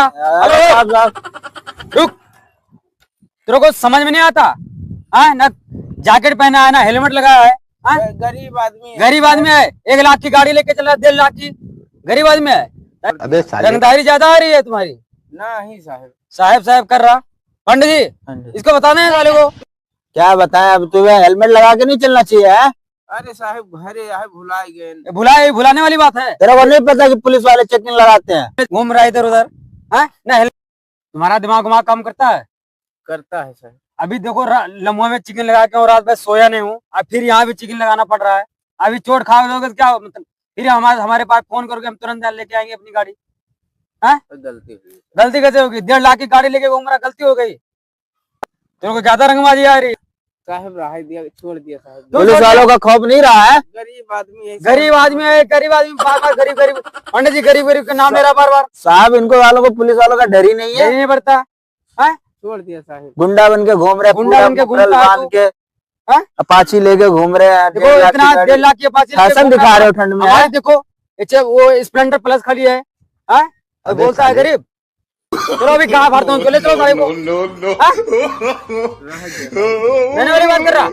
बेटा। हेलो रुक, तेरे को समझ में नहीं आता? हाँ ना, जैकेट पहना है ना हेलमेट लगाया है। हाँ? गरीब आदमी है। गरीब आदमी है, 1 लाख की गाड़ी लेके चला, 1.5 लाख की। गरीब आदमी है। अबे साले रंगदारी ज्यादा आ रही है तुम्हारी। ना ही साहब। साहब साहब कर रहा। पंडित जी इसको बताना है साले को। क्या बताएं, अब तुम्हें हेलमेट लगा के नहीं चलना चाहिए है? अरे साहब घरे आए भुला गए। भुलाने वाली बात है। तेरे को नहीं पता कि पुलिस वाले चेकिंग लगाते हैं? घूम रहा है इधर उधर। हाँ ना तुम्हारा दिमाग वमाग काम करता है? करता है साहब। अभी देखो लम्बो में चिकन लगा के और रात भर सोया नहीं हूँ, अब फिर यहाँ भी चिकन लगाना पड़ रहा है। अभी चोट खा दोगे तो क्या मतलब? फिर हमारे पास फोन करके हम तुरंत लेके आएंगे अपनी गाड़ी। हाँ गलती हुई। गलती कैसे होगी? 1.5 लाख की गाड़ी लेके घूम रहा, गलती हो गई? तेरे को ज्यादा रंगबाजी आ रही। साहब राह दिया, छोड़ दिया साहब। पुलिस वालों का खौफ नहीं रहा है? गरीब आदमी है। गरीब आदमी है, गरीब आदमी बार बार गरीब गरीब। पंडित जी गरीब गरीब का नाम ले रहा बार बार। साहब इनको वालों को पुलिस वालों का डर ही नहीं है। नहीं पड़ता। हाँ छोड़ दिया साहब। गुंडा बन के घूम रहे, गुंडा बन के घूमता है बांध तू। के हाँ? अपाची लेके घूम रहे हैं। देखो इतना 1.5 लाख की अपाची लेके फैशन घूम दिखा रहा रहे है। हो ठंड में। हमारे देखो वो स्प्लेंडर प्लस खड़ी है। हाँ? और अबे बोलता है साले। गरीब। चलो अभी कहाँ भरता हूँ, चले चलो गाड़ी को। हाँ? रह गया। मैंने वाली बात कर रहा।